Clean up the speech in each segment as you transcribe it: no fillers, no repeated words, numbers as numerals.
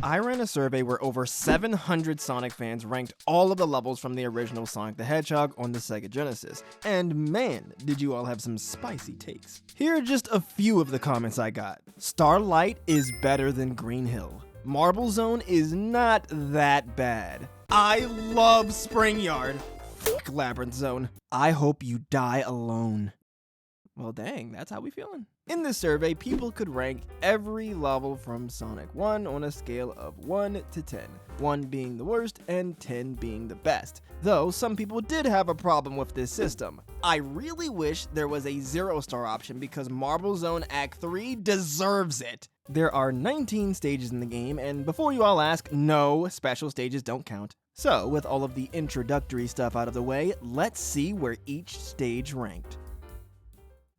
I ran a survey where over 700 Sonic fans ranked all of the levels from the original Sonic the Hedgehog on the Sega Genesis, and man, did you all have some spicy takes. Here are just a few of the comments I got. Starlight is better than Green Hill. Marble Zone is not that bad. I love Spring Yard. Fuck Labyrinth Zone. I hope you die alone. Well, dang, that's how we feeling. In this survey, people could rank every level from Sonic 1 on a scale of 1 to 10, 1 being the worst and 10 being the best. Though some people did have a problem with this system. I really wish there was a 0-star option because Marble Zone Act 3 deserves it. There are 19 stages in the game, and before you all ask, no, special stages don't count. So, with all of the introductory stuff out of the way, let's see where each stage ranked.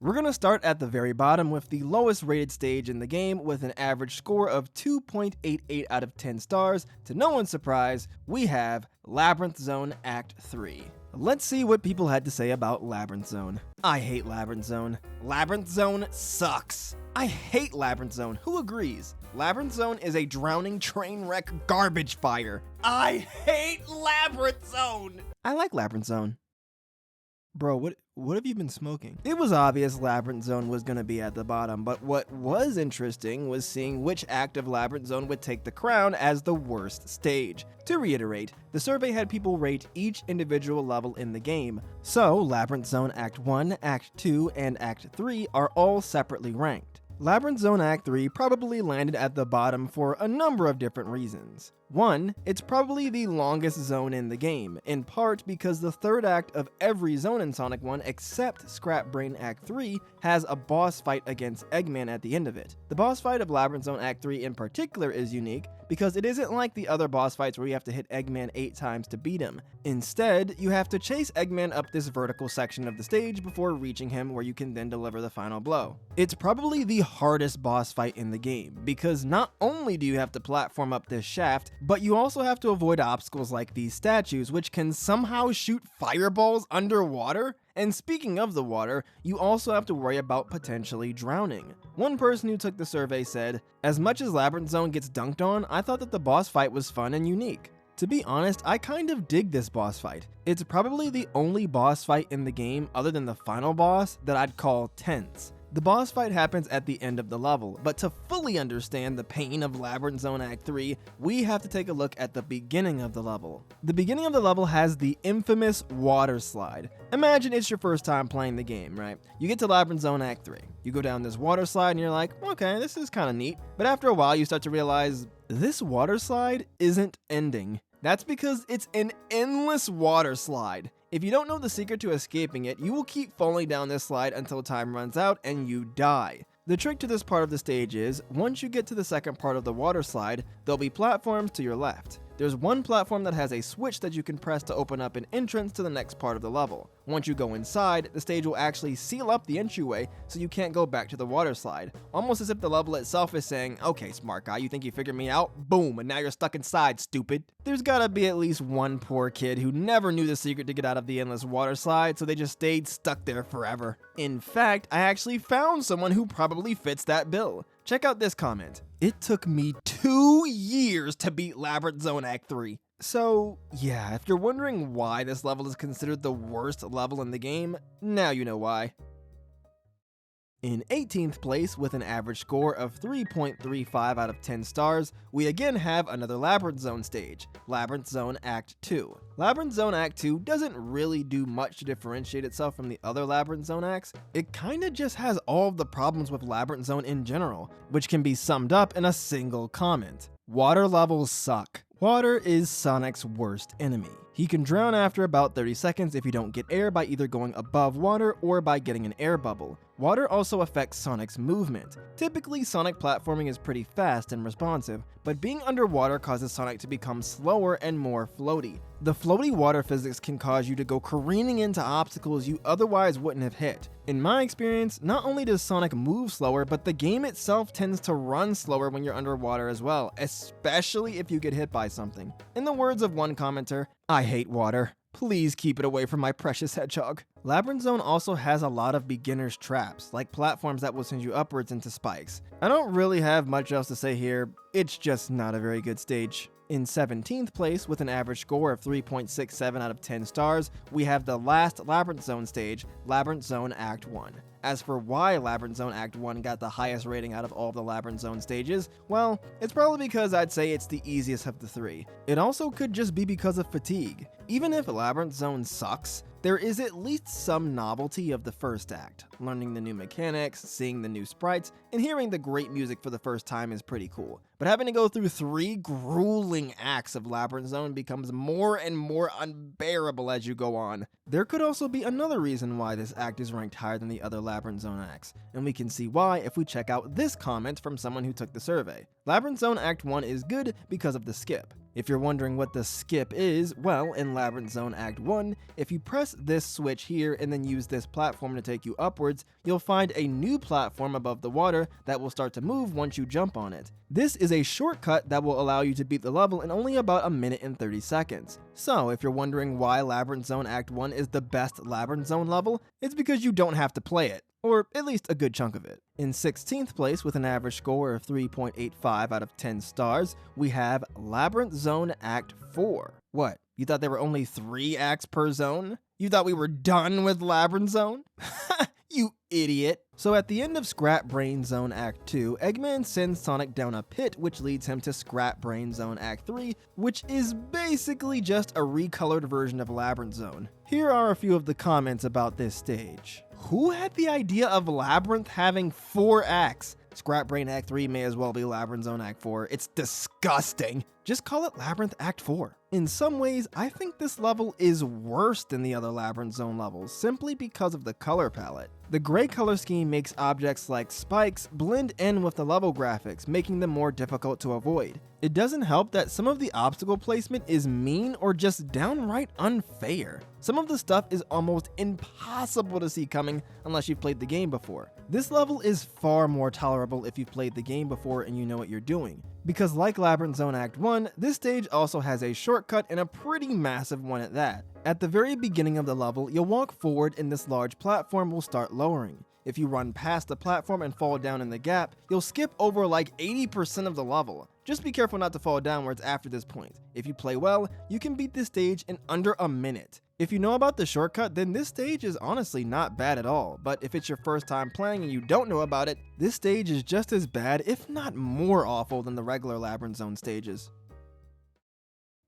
We're going to start at the very bottom with the lowest rated stage in the game with an average score of 2.88 out of 10 stars. To no one's surprise, we have Labyrinth Zone Act 3. Let's see what people had to say about Labyrinth Zone. I hate Labyrinth Zone. Labyrinth Zone sucks. I hate Labyrinth Zone. Who agrees? Labyrinth Zone is a drowning train wreck garbage fire. I hate Labyrinth Zone. I like Labyrinth Zone. Bro, what have you been smoking? It was obvious Labyrinth Zone was gonna be at the bottom, but what was interesting was seeing which act of Labyrinth Zone would take the crown as the worst stage. To reiterate, the survey had people rate each individual level in the game, so Labyrinth Zone Act 1, Act 2, and Act 3 are all separately ranked. Labyrinth Zone Act 3 probably landed at the bottom for a number of different reasons. 1, it's probably the longest zone in the game, in part because the third act of every zone in Sonic 1 except Scrap Brain Act 3 has a boss fight against Eggman at the end of it. The boss fight of Labyrinth Zone Act 3 in particular is unique because it isn't like the other boss fights where you have to hit Eggman 8 times to beat him. Instead, you have to chase Eggman up this vertical section of the stage before reaching him where you can then deliver the final blow. It's probably the hardest boss fight in the game because not only do you have to platform up this shaft, but you also have to avoid obstacles like these statues, which can somehow shoot fireballs underwater. And speaking of the water, you also have to worry about potentially drowning. One person who took the survey said, "As much as Labyrinth Zone gets dunked on, I thought that the boss fight was fun and unique." To be honest, I kind of dig this boss fight. It's probably the only boss fight in the game, other than the final boss, that I'd call tense. The boss fight happens at the end of the level, but to fully understand the pain of Labyrinth Zone Act 3, we have to take a look at the beginning of the level. The beginning of the level has the infamous water slide. Imagine it's your first time playing the game, right? You get to Labyrinth Zone Act 3. You go down this water slide and you're like, okay, this is kind of neat. But after a while, you start to realize this water slide isn't ending. That's because it's an endless water slide. If you don't know the secret to escaping it, you will keep falling down this slide until time runs out and you die. The trick to this part of the stage is, once you get to the second part of the water slide, there'll be platforms to your left. There's one platform that has a switch that you can press to open up an entrance to the next part of the level. Once you go inside, the stage will actually seal up the entryway so you can't go back to the water slide. Almost as if the level itself is saying, okay, smart guy, you think you figured me out? Boom, and now you're stuck inside, stupid. There's gotta be at least one poor kid who never knew the secret to get out of the endless water slide, so they just stayed stuck there forever. In fact, I actually found someone who probably fits that bill. Check out this comment. "It took me 2 years to beat Labyrinth Zone Act 3. So, yeah, if you're wondering why this level is considered the worst level in the game, now you know why. In 18th place, with an average score of 3.35 out of 10 stars, we again have another Labyrinth Zone stage, Labyrinth Zone Act 2. Labyrinth Zone Act 2 doesn't really do much to differentiate itself from the other Labyrinth Zone acts. It kinda just has all of the problems with Labyrinth Zone in general, which can be summed up in a single comment. Water levels suck. Water is Sonic's worst enemy. He can drown after about 30 seconds if you don't get air by either going above water or by getting an air bubble. Water also affects Sonic's movement. Typically, Sonic platforming is pretty fast and responsive, but being underwater causes Sonic to become slower and more floaty. The floaty water physics can cause you to go careening into obstacles you otherwise wouldn't have hit. In my experience, not only does Sonic move slower, but the game itself tends to run slower when you're underwater as well, especially if you get hit by something. In the words of one commenter, "I hate water. Please keep it away from my precious hedgehog." Labyrinth Zone also has a lot of beginner's traps, like platforms that will send you upwards into spikes. I don't really have much else to say here, it's just not a very good stage. In 17th place, with an average score of 3.67 out of 10 stars, we have the last Labyrinth Zone stage, Labyrinth Zone Act 1. As for why Labyrinth Zone Act 1 got the highest rating out of all of the Labyrinth Zone stages, well, it's probably because I'd say it's the easiest of the three. It also could just be because of fatigue. Even if Labyrinth Zone sucks, there is at least some novelty of the first act. Learning the new mechanics, seeing the new sprites, and hearing the great music for the first time is pretty cool. But having to go through 3 grueling acts of Labyrinth Zone becomes more and more unbearable as you go on. There could also be another reason why this act is ranked higher than the other Labyrinth Zone acts, and we can see why if we check out this comment from someone who took the survey. Labyrinth Zone Act 1 is good because of the skip. If you're wondering what the skip is, well, in Labyrinth Zone Act 1, if you press this switch here and then use this platform to take you upwards, you'll find a new platform above the water that will start to move once you jump on it. This is a shortcut that will allow you to beat the level in only about a minute and 30 seconds. So, if you're wondering why Labyrinth Zone Act 1 is the best Labyrinth Zone level, it's because you don't have to play it, or at least a good chunk of it. In 16th place, with an average score of 3.85 out of 10 stars, we have Labyrinth Zone Act 4. What, you thought there were only 3 acts per zone? You thought we were done with Labyrinth Zone? You idiot. So at the end of Scrap Brain Zone Act 2, Eggman sends Sonic down a pit, which leads him to Scrap Brain Zone Act 3, which is basically just a recolored version of Labyrinth Zone. Here are a few of the comments about this stage. Who had the idea of Labyrinth having 4 acts? Scrap Brain Act 3 may as well be Labyrinth Zone Act 4. It's disgusting. Just call it Labyrinth Act 4. In some ways, I think this level is worse than the other Labyrinth Zone levels, simply because of the color palette. The gray color scheme makes objects like spikes blend in with the level graphics, making them more difficult to avoid. It doesn't help that some of the obstacle placement is mean or just downright unfair. Some of the stuff is almost impossible to see coming unless you've played the game before. This level is far more tolerable if you've played the game before and you know what you're doing. Because like Labyrinth Zone Act 1, this stage also has a shortcut and a pretty massive one at that. At the very beginning of the level, you'll walk forward and this large platform will start lowering. If you run past the platform and fall down in the gap, you'll skip over like 80% of the level. Just be careful not to fall downwards after this point. If you play well, you can beat this stage in under a minute. If you know about the shortcut, then this stage is honestly not bad at all, but if it's your first time playing and you don't know about it, this stage is just as bad, if not more awful than the regular Labyrinth Zone stages.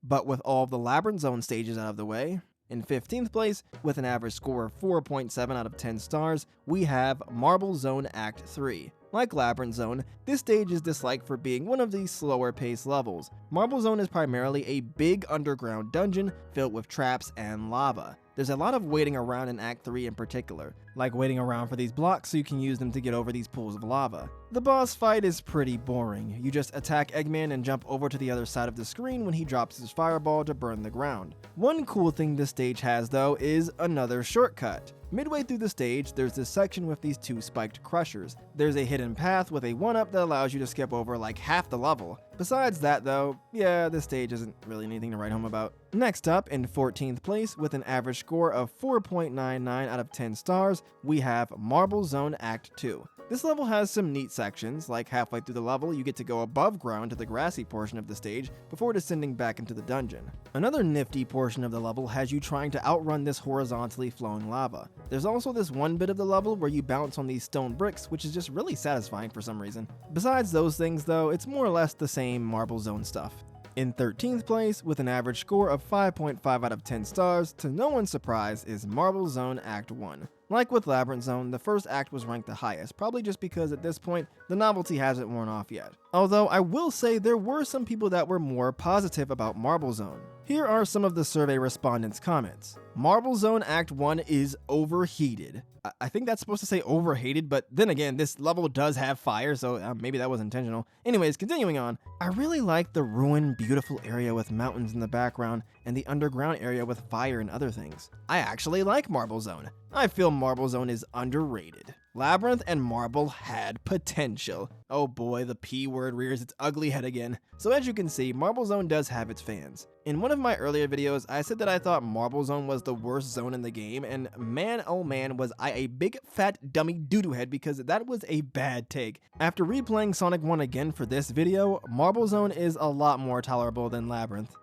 But with all of the Labyrinth Zone stages out of the way, in 15th place, with an average score of 4.7 out of 10 stars, we have Marble Zone Act 3. Like Labyrinth Zone, this stage is disliked for being one of the slower paced levels. Marble Zone is primarily a big underground dungeon filled with traps and lava. There's a lot of waiting around in Act 3 in particular, like waiting around for these blocks so you can use them to get over these pools of lava. The boss fight is pretty boring. You just attack Eggman and jump over to the other side of the screen when he drops his fireball to burn the ground. One cool thing this stage has though is another shortcut. Midway through the stage, there's this section with these 2 spiked crushers. There's a hidden path with a 1-up that allows you to skip over like half the level. Besides that though, yeah, this stage isn't really anything to write home about. Next up, in 14th place, with an average score of 4.99 out of 10 stars, we have Marble Zone Act 2. This level has some neat sections, like halfway through the level you get to go above ground to the grassy portion of the stage before descending back into the dungeon. Another nifty portion of the level has you trying to outrun this horizontally flowing lava. There's also this one bit of the level where you bounce on these stone bricks, which is just really satisfying for some reason. Besides those things though, it's more or less the same Marble Zone stuff. In 13th place, with an average score of 5.5 out of 10 stars, to no one's surprise, is Marble Zone Act 1. Like with Labyrinth Zone, the first act was ranked the highest, probably just because at this point, the novelty hasn't worn off yet. Although I will say there were some people that were more positive about Marble Zone. Here are some of the survey respondents' comments. Marble Zone Act 1 is overheated. I think that's supposed to say overhated, but then again, this level does have fire, so maybe that was intentional. Anyways, continuing on. I really like the ruined, beautiful area with mountains in the background and the underground area with fire and other things. I actually like Marble Zone. I feel Marble Zone is underrated. Labyrinth and Marble had potential. Oh boy, the P word rears its ugly head again. So as you can see, Marble Zone does have its fans. In one of my earlier videos, I said that I thought Marble Zone was the worst zone in the game, and man oh man was I a big fat dummy doo-doo head because that was a bad take. After replaying Sonic 1 again for this video, Marble Zone is a lot more tolerable than Labyrinth.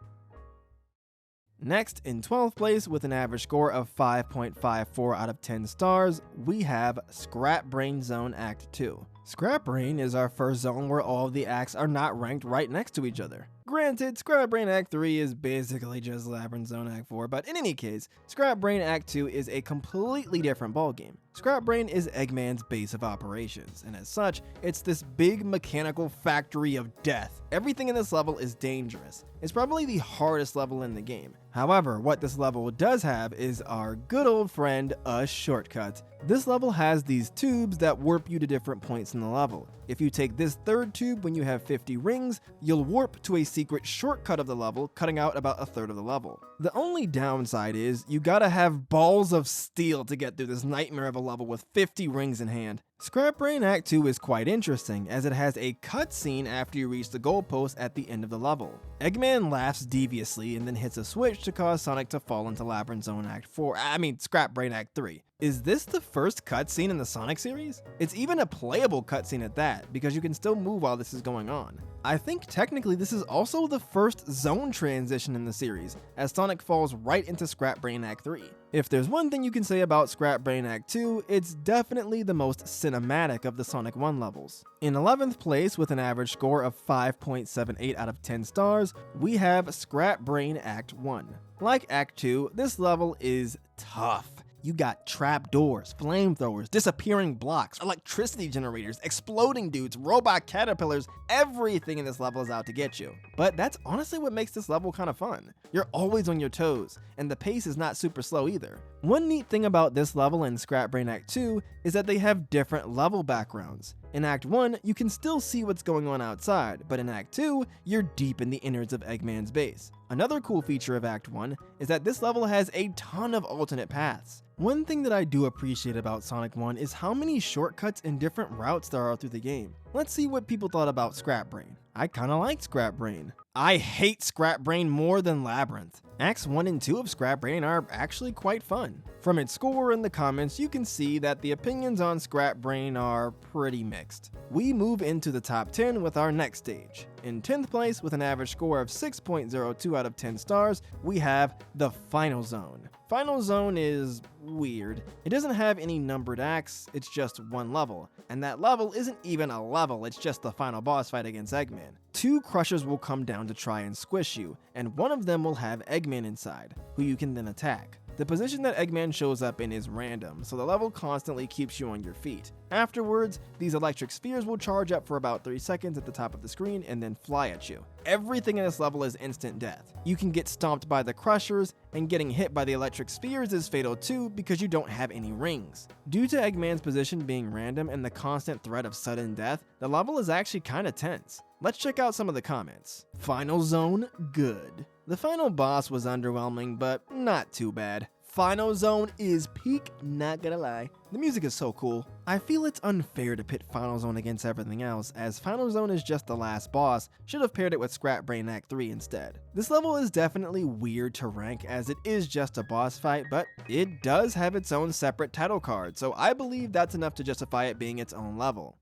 Next, in 12th place with an average score of 5.54 out of 10 stars, we have Scrap Brain Zone Act 2. Scrap Brain is our first zone where all of the acts are not ranked right next to each other. Granted, Scrap Brain Act 3 is basically just Labyrinth Zone Act 4, but in any case, Scrap Brain Act 2 is a completely different ballgame. Scrap Brain is Eggman's base of operations, and as such, it's this big mechanical factory of death. Everything in this level is dangerous. It's probably the hardest level in the game. However, what this level does have is our good old friend, a shortcut. This level has these tubes that warp you to different points in the level. If you take this third tube when you have 50 rings, you'll warp to a secret shortcut of the level, cutting out about a third of the level. The only downside is you gotta have balls of steel to get through this nightmare of a level with 50 rings in hand. Scrap Brain Act 2 is quite interesting, as it has a cutscene after you reach the goalpost at the end of the level. Eggman laughs deviously and then hits a switch to cause Sonic to fall into Labyrinth Zone Act 4, Scrap Brain Act 3. Is this the first cutscene in the Sonic series? It's even a playable cutscene at that, because you can still move while this is going on. I think technically this is also the first zone transition in the series, as Sonic falls right into Scrap Brain Act 3. If there's one thing you can say about Scrap Brain Act 2, it's definitely the most cinematic of the Sonic 1 levels. In 11th place with an average score of 5.78 out of 10 stars, we have Scrap Brain Act 1. Like Act 2, this level is tough. You got trap doors, flamethrowers, disappearing blocks, electricity generators, exploding dudes, robot caterpillars, everything in this level is out to get you. But that's honestly what makes this level kind of fun. You're always on your toes, and the pace is not super slow either. One neat thing about this level in Scrap Brain Act 2 is that they have different level backgrounds. In Act 1, you can still see what's going on outside, but in Act 2, you're deep in the innards of Eggman's base. Another cool feature of Act 1 is that this level has a ton of alternate paths. One thing that I do appreciate about Sonic 1 is how many shortcuts and different routes there are through the game. Let's see what people thought about Scrap Brain. I kinda like Scrap Brain. I hate Scrap Brain more than Labyrinth. Acts 1 and 2 of Scrap Brain are actually quite fun. From its score in the comments, you can see that the opinions on Scrap Brain are pretty mixed. We move into the top 10 with our next stage. In 10th place with an average score of 6.02 out of 10 stars, we have the Final Zone. Final Zone is weird. It doesn't have any numbered acts, it's just one level. And that level isn't even a level, it's just the final boss fight against Eggman. 2 Crushers will come down to try and squish you, and one of them will have Eggman inside, who you can then attack. The position that Eggman shows up in is random, so the level constantly keeps you on your feet. Afterwards, these electric spheres will charge up for about 3 seconds at the top of the screen and then fly at you. Everything in this level is instant death. You can get stomped by the Crushers, and getting hit by the electric spheres is fatal too because you don't have any rings. Due to Eggman's position being random and the constant threat of sudden death, the level is actually kinda tense. Let's check out some of the comments. Final Zone, good. The final boss was underwhelming, but not too bad. Final Zone is peak, not gonna lie. The music is so cool. I feel it's unfair to pit Final Zone against everything else, as Final Zone is just the last boss, should have paired it with Scrap Brain Act 3 instead. This level is definitely weird to rank as it is just a boss fight, but it does have its own separate title card, so I believe that's enough to justify it being its own level.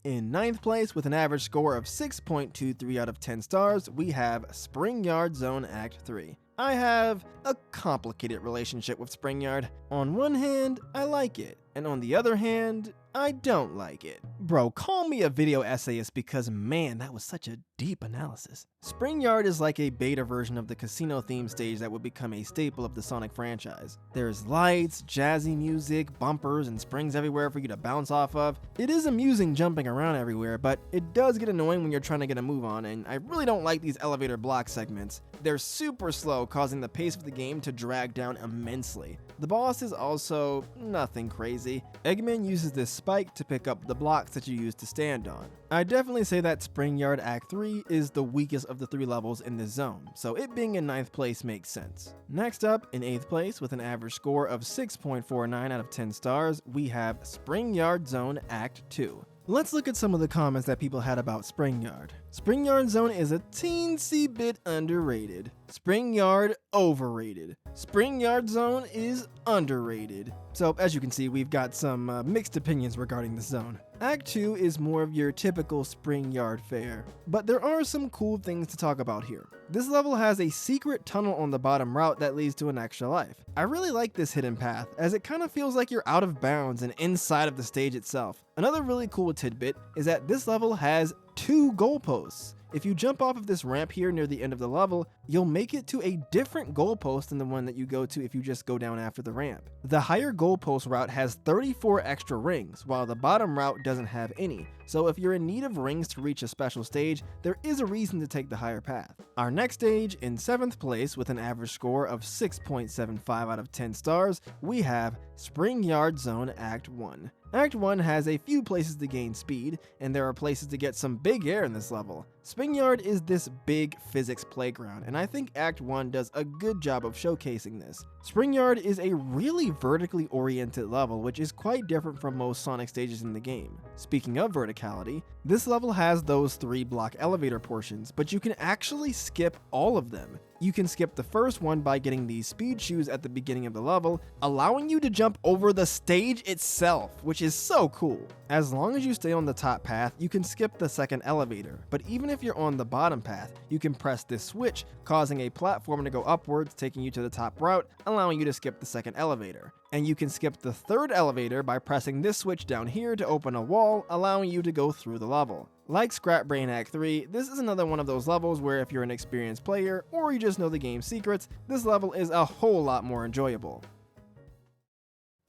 In 9th place with an average score of 6.23 out of 10 stars, we have Spring Yard Zone Act 3. I have a complicated relationship with Spring Yard. On one hand, I like it, and on the other hand, I don't like it. Bro, call me a video essayist because man, that was such a deep analysis. Spring Yard is like a beta version of the casino theme stage that would become a staple of the Sonic franchise. There's lights, jazzy music, bumpers, and springs everywhere for you to bounce off of. It is amusing jumping around everywhere, but it does get annoying when you're trying to get a move on, and I really don't like these elevator block segments. they're super slow, causing the pace of the game to drag down immensely. The boss is also nothing crazy. Eggman uses this spike to pick up the blocks that you use to stand on. I definitely say that Spring Yard Act 3 is the weakest of the 3 levels in this zone, so it being in 9th place makes sense. Next up, in 8th place with an average score of 6.49 out of 10 stars, we have Spring Yard Zone Act 2. Let's look at some of the comments that people had about Spring Yard. Spring Yard Zone is a teensy bit underrated. Spring Yard overrated. Spring Yard Zone is underrated. So as you can see, we've got some mixed opinions regarding the zone. Act 2 is more of your typical Spring Yard fare, but there are some cool things to talk about here. This level has a secret tunnel on the bottom route that leads to an extra life. I really like this hidden path, as it kind of feels like you're out of bounds and inside of the stage itself. Another really cool tidbit is that this level has 2 goalposts. If you jump off of this ramp here near the end of the level, you'll make it to a different goalpost than the one that you go to if you just go down after the ramp. The higher goalpost route has 34 extra rings, while the bottom route doesn't have any. So if you're in need of rings to reach a special stage, there is a reason to take the higher path. Our next stage, in 7th place with an average score of 6.75 out of 10 stars, we have Spring Yard Zone Act 1. Act 1 has a few places to gain speed, and there are places to get some big air in this level. Spring Yard is this big physics playground, and I think Act 1 does a good job of showcasing this. Spring Yard is a really vertically oriented level, which is quite different from most Sonic stages in the game. Speaking of verticality, this level has those 3 block elevator portions, but you can actually skip all of them. You can skip the first one by getting these speed shoes at the beginning of the level, allowing you to jump over the stage itself, which is so cool. As long as you stay on the top path, you can skip the second elevator, but even if you're on the bottom path, you can press this switch, causing a platform to go upwards, taking you to the top route, allowing you to skip the second elevator. And you can skip the third elevator by pressing this switch down here to open a wall, allowing you to go through the level. Like Scrap Brain Act 3, this is another one of those levels where if you're an experienced player or you just know the game's secrets, this level is a whole lot more enjoyable.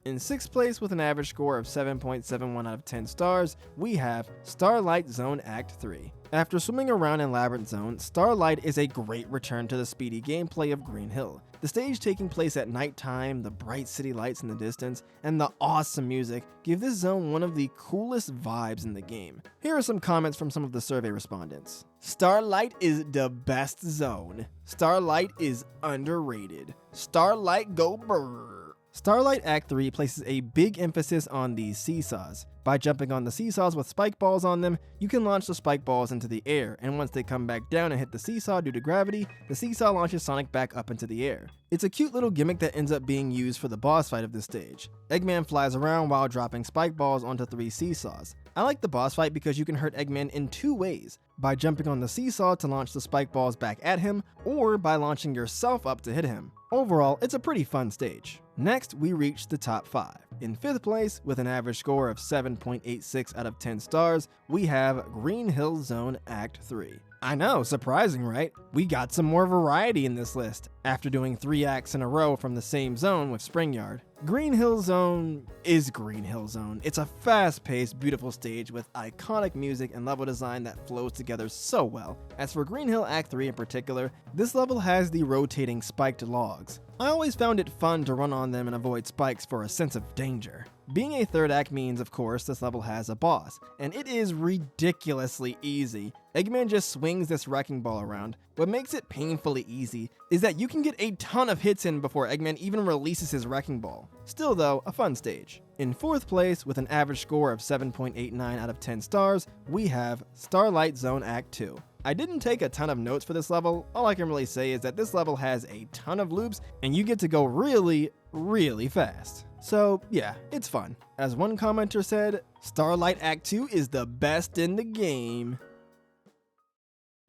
In 6th place with an average score of 7.71 out of 10 stars, we have Starlight Zone Act 3. After swimming around in Labyrinth Zone, Starlight is a great return to the speedy gameplay of Green Hill. The stage taking place at nighttime, the bright city lights in the distance, and the awesome music give this zone one of the coolest vibes in the game. Here are some comments from some of the survey respondents. Starlight is the best zone. Starlight is underrated. Starlight go brrr. Starlight Act 3 places a big emphasis on these seesaws. By jumping on the seesaws with spike balls on them, you can launch the spike balls into the air, and once they come back down and hit the seesaw due to gravity, the seesaw launches Sonic back up into the air. It's a cute little gimmick that ends up being used for the boss fight of this stage. Eggman flies around while dropping spike balls onto 3 seesaws. I like the boss fight because you can hurt Eggman in 2 ways, by jumping on the seesaw to launch the spike balls back at him, or by launching yourself up to hit him. Overall, it's a pretty fun stage. Next, we reach the top 5. In 5th place, with an average score of 7.86 out of 10 stars, we have Green Hill Zone Act 3. I know, surprising, right? We got some more variety in this list, after doing 3 acts in a row from the same zone with Spring Yard. Green Hill Zone is Green Hill Zone. It's a fast-paced, beautiful stage with iconic music and level design that flows together so well. As for Green Hill Act 3 in particular, this level has the rotating spiked logs. I always found it fun to run on them and avoid spikes for a sense of danger. Being a 3rd act means, of course, this level has a boss, and it is ridiculously easy. Eggman just swings this wrecking ball around. What makes it painfully easy is that you can get a ton of hits in before Eggman even releases his wrecking ball. Still though, a fun stage. In 4th place, with an average score of 7.89 out of 10 stars, we have Starlight Zone Act 2. I didn't take a ton of notes for this level. All I can really say is that this level has a ton of loops, and you get to go really, really fast. So yeah, it's fun. As one commenter said, Starlight Act 2 is the best in the game.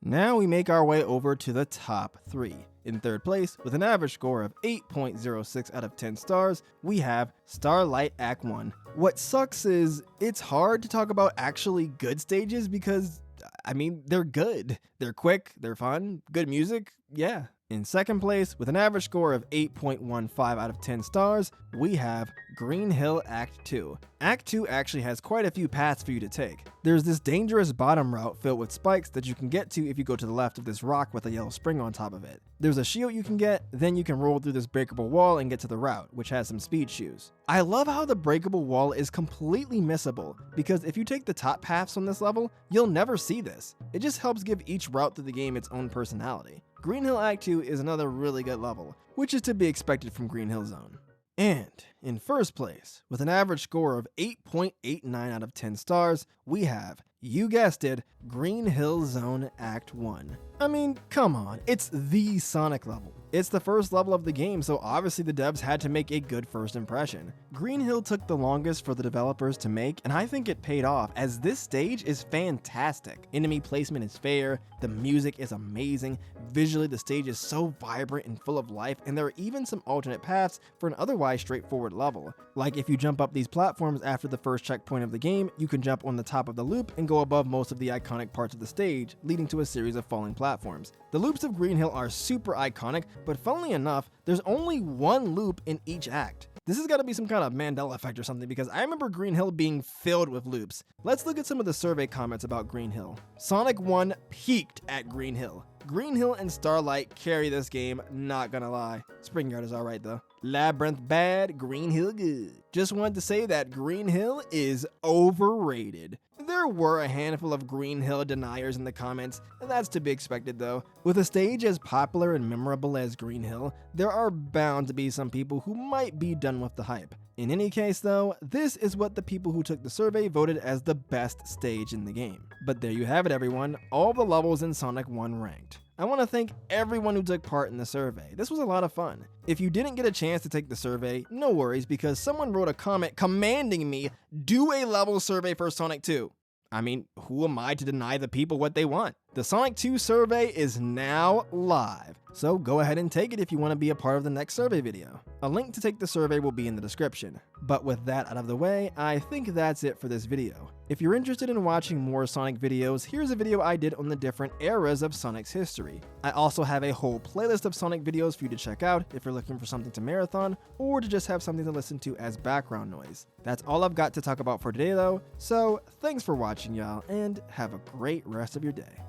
Now we make our way over to the top 3. In 3rd place, with an average score of 8.06 out of 10 stars, we have Starlight Act 1. What sucks is, it's hard to talk about actually good stages because, I mean, they're good. They're quick, they're fun, good music, yeah. In second place, with an average score of 8.15 out of 10 stars, we have Green Hill Act 2. Act 2 actually has quite a few paths for you to take. There's this dangerous bottom route filled with spikes that you can get to if you go to the left of this rock with a yellow spring on top of it. There's a shield you can get, then you can roll through this breakable wall and get to the route, which has some speed shoes. I love how the breakable wall is completely missable, because if you take the top paths on this level, you'll never see this. It just helps give each route through the game its own personality. Green Hill Act 2 is another really good level, which is to be expected from Green Hill Zone. And in first place, with an average score of 8.89 out of 10 stars, we have, you guessed it, Green Hill Zone Act 1. I mean, come on, it's the Sonic level. It's the first level of the game, so obviously the devs had to make a good first impression. Green Hill took the longest for the developers to make, and I think it paid off, as this stage is fantastic. Enemy placement is fair, the music is amazing, visually the stage is so vibrant and full of life, and there are even some alternate paths for an otherwise straightforward level. Like if you jump up these platforms after the first checkpoint of the game, you can jump on the top of the loop and go above most of the iconic parts of the stage, leading to a series of falling platforms. The loops of Green Hill are super iconic, but funnily enough, there's only one loop in each act. This has got to be some kind of Mandela effect or something, because I remember Green Hill being filled with loops. Let's look at some of the survey comments about Green Hill. Sonic 1 peaked at Green Hill. Green Hill and Starlight carry this game, not gonna lie. Spring Yard is alright though. Labyrinth bad, Green Hill good. Just wanted to say that Green Hill is overrated. There were a handful of Green Hill deniers in the comments, and that's to be expected though. With a stage as popular and memorable as Green Hill, there are bound to be some people who might be done with the hype. In any case though, this is what the people who took the survey voted as the best stage in the game. But there you have it everyone, all the levels in Sonic 1 ranked. I want to thank everyone who took part in the survey. This was a lot of fun. If you didn't get a chance to take the survey, no worries, because someone wrote a comment commanding me do a level survey for Sonic 2. I mean, who am I to deny the people what they want? The Sonic 2 survey is now live, so go ahead and take it if you want to be a part of the next survey video. A link to take the survey will be in the description. But with that out of the way, I think that's it for this video. If you're interested in watching more Sonic videos, here's a video I did on the different eras of Sonic's history. I also have a whole playlist of Sonic videos for you to check out if you're looking for something to marathon, or to just have something to listen to as background noise. That's all I've got to talk about for today though, so thanks for watching y'all, and have a great rest of your day.